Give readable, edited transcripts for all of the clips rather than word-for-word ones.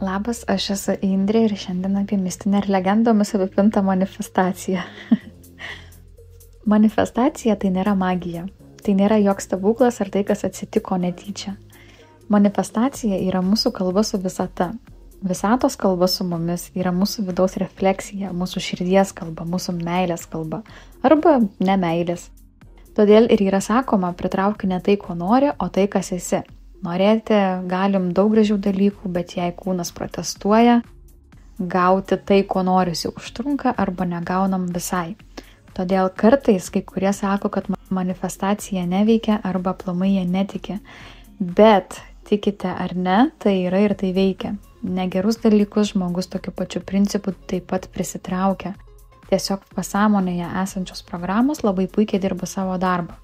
Labas, aš esu Indrė ir šiandien apie mistinę ir legendomis apipintą manifestaciją. Manifestacija tai nėra magija. Tai nėra joks stebuklas ar tai, kas atsitiko netyčia. Manifestacija yra mūsų kalba su visata. Visatos kalba su mumis yra mūsų vidaus refleksija, mūsų širdies kalba, mūsų meilės kalba arba nemeilės. Todėl ir yra sakoma, pritrauk ne tai, ko nori, o tai, kas esi. Norėti galim daug gražių dalykų, bet jei kūnas protestuoja, gauti tai, ko norisi, užtrunka arba negaunam visai. Todėl kartais kai kurie sako, kad manifestacija neveikia arba aplamai jie netiki. Bet tikite ar ne, tai yra ir tai veikia. Negerus dalykus žmogus tokiu pačiu principu taip pat prisitraukia. Tiesiog pasąmonėje esančios programos labai puikiai dirba savo darbą.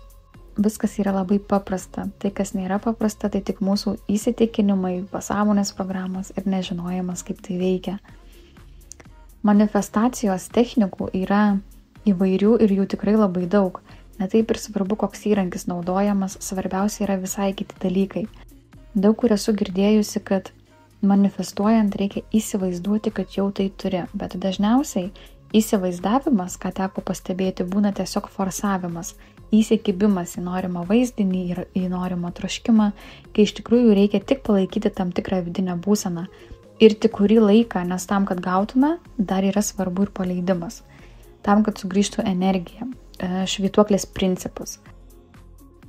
Viskas yra labai paprasta. Tai, kas nėra paprasta, tai tik mūsų įsitikinimai, pasąmonės programos ir nežinojimas, kaip tai veikia. Manifestacijos technikų yra įvairių ir jų tikrai labai daug. Netaip ir svarbu, koks įrankis naudojamas, svarbiausia yra visai kiti dalykai. Daug kur esu girdėjusi, kad manifestuojant reikia įsivaizduoti, kad jau tai turi, bet dažniausiai įsivaizdavimas, ką teko pastebėti, būna tiesiog forsavimas, įsikibimas į norimą vaizdinį ir į norimą troškimą, kai iš tikrųjų reikia tik palaikyti tam tikrą vidinę būseną. Ir tik kurį laiką, nes tam, kad gautume, dar yra svarbu ir paleidimas. Tam, kad sugrįžtų energija, švytuoklės principas.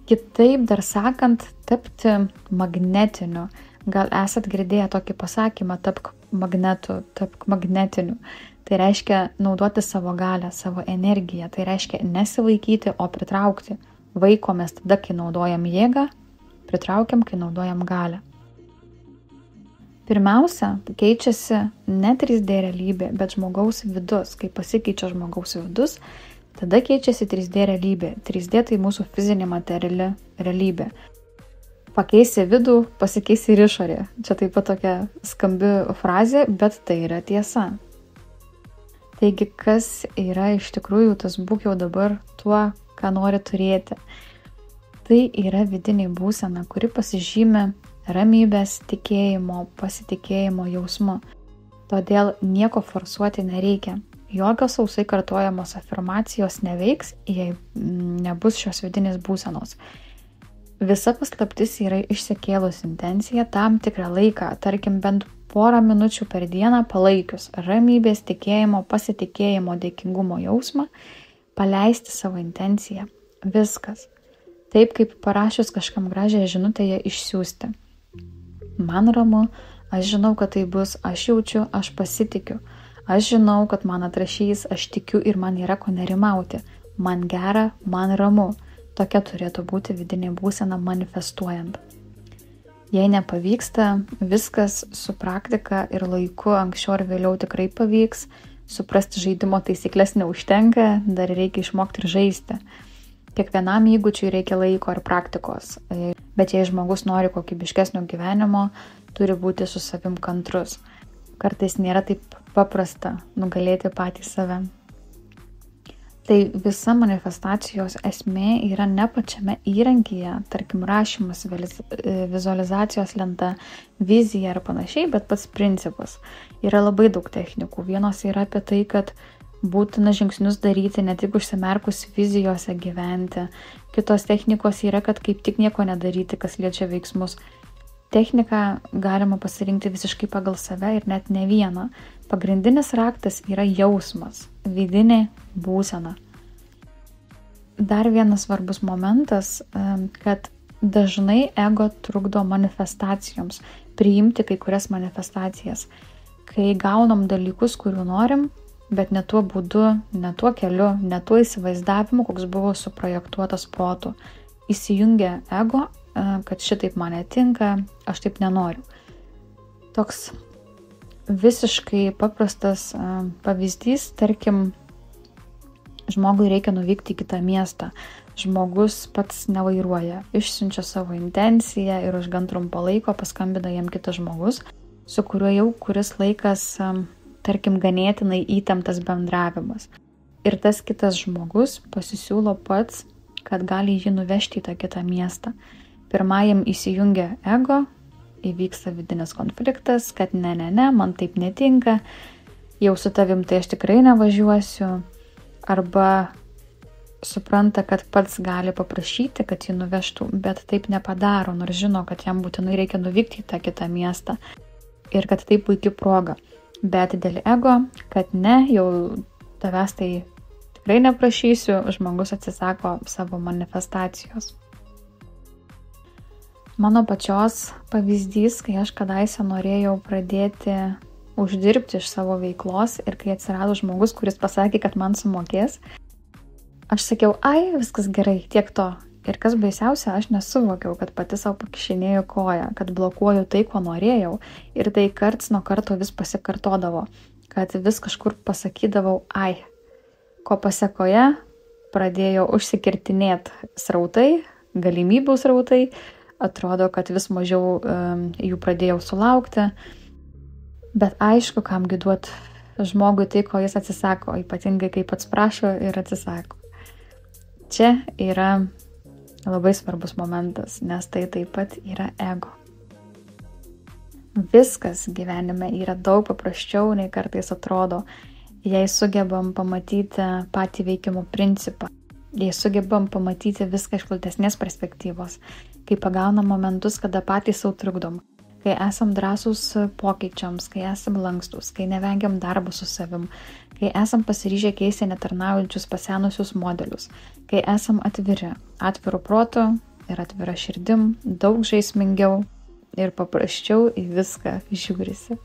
Kitaip dar sakant, tapti magnetiniu. Gal esat girdėję tokį pasakymą, tapk magnetu, tapk magnetiniu. Tai reiškia naudoti savo galią, savo energiją. Tai reiškia nesivaikyti, o pritraukti. Vaikomės tada, kai naudojam jėgą, pritraukiam, kai naudojam galią. Pirmiausia, keičiasi ne 3D realybė, bet žmogaus vidus. Kai pasikeičia žmogaus vidus, tada keičiasi 3D realybė. 3D tai mūsų fizinė materiali realybė. Pakeisi vidų, pasikeisi ir išorė. Čia taip pat tokia skambi frazė, bet tai yra tiesa. Taigi, kas yra iš tikrųjų tas būk jau dabar tuo, ką nori turėti? Tai yra vidinė būsena, kuri pasižymi ramybės, tikėjimo, pasitikėjimo jausmu. Todėl nieko forsuoti nereikia. Jokios sausai kartojamos afirmacijos neveiks, jei nebus šios vidinės būsenos. Visa paslaptis yra išsikėlus intencija tam tikrą laiką, tarkim bent porą minučių per dieną palaikius ramybės, tikėjimo, pasitikėjimo, dėkingumo jausmą, paleisti savo intenciją. Viskas. Taip kaip parašius kažkam gražią žinutėje išsiųsti. Man ramu, aš žinau, kad tai bus, aš jaučiu, aš pasitikiu. Aš žinau, kad man atrašys, aš tikiu ir man yra ko nerimauti. Man gera, man ramu. Tokia turėtų būti vidinė būsena manifestuojant. Jei nepavyksta, viskas su praktika ir laiku anksčiau ar vėliau tikrai pavyks. Suprasti žaidimo taisyklės neužtenka, dar reikia išmokti ir žaisti. Kiekvienam įgūdžiui reikia laiko ir praktikos. Bet jei žmogus nori kokybiškesnio gyvenimo, turi būti su savim kantrus. Kartais nėra taip paprasta nugalėti patį save. Tai visa manifestacijos esmė yra ne pačiame įrankyje, tarkim rašymas, vizualizacijos lenta, vizija ar panašiai, bet pats principas. Yra labai daug technikų. Vienos yra apie tai, kad būtina žingsnius daryti, ne tik užsimerkus vizijose gyventi. Kitos technikos yra, kad kaip tik nieko nedaryti, kas liečia veiksmus. Techniką galima pasirinkti visiškai pagal save ir net ne vieną. Pagrindinis raktas yra jausmas, vidinė būsena. Dar vienas svarbus momentas, kad dažnai ego trukdo manifestacijoms, priimti kai kurias manifestacijas. Kai gaunam dalykus, kurių norim, bet ne tuo būdu, ne tuo keliu, ne tuo įsivaizdavimu, koks buvo suprojektuotas protu. Įsijungia ego, kad šitaip man netinka, aš taip nenoriu. Toks visiškai paprastas pavyzdys, tarkim, žmogui reikia nuvykti į kitą miestą. Žmogus pats nevairuoja, išsiunčia savo intenciją ir už gan trumpo laiko paskambina jam kitas žmogus, su kuriuo jau kuris laikas, tarkim, ganėtinai įtemptas bendravimas. Ir tas kitas žmogus pasisiūlo pats, kad gali jį nuvežti į tą kitą miestą. Pirmajam įsijungia ego, įvyksta vidinis konfliktas, kad ne, man taip netinka, jau su tavim tai aš tikrai nevažiuosiu, arba supranta, kad pats gali paprašyti, kad jį nuvežtų, bet taip nepadaro, nors žino, kad jam būtinai reikia nuvykti į tą kitą miestą ir kad tai puikia proga. Bet dėl ego, kad ne, jau tavęs tai tikrai neprašysiu, žmogus atsisako savo manifestacijos. Mano pačios pavyzdys, kai aš kadaise norėjau pradėti uždirbti iš savo veiklos ir kai atsirado žmogus, kuris pasakė, kad man sumokės, aš sakiau, viskas gerai, tiek to. Ir kas baisiausia, aš nesuvokiau, kad pati savo pakišinėjau koją, kad blokuoju tai, ko norėjau. Ir tai karts nuo karto vis pasikartodavo, kad vis kažkur pasakydavau, ko pasekoje pradėjo užsikirtinėti srautai, galimybių srautai, atrodo, kad vis mažiau jų pradėjau sulaukti. Bet aišku, kamgi duot žmogui tai, ko jis atsisako, ypatingai kai pats prašo ir atsisako. Čia yra labai svarbus momentas, nes tai taip pat yra ego. Viskas gyvenime yra daug paprasčiau, nei kartais atrodo, jei sugebam pamatyti patį veikimo principą, jei sugebam pamatyti viską iš platesnės perspektyvos, kai pagaunam momentus, kada patys sau trukdom, kai esam drąsūs pokyčiams, kai esam lankstus, kai nevengiam darbo su savim, kai esam pasiryžę keisti netarnaujančius pasenusius modelius, kai esam atviru protu ir atvira širdim, daug žaismingiau ir paprasčiau į viską žiūrisi.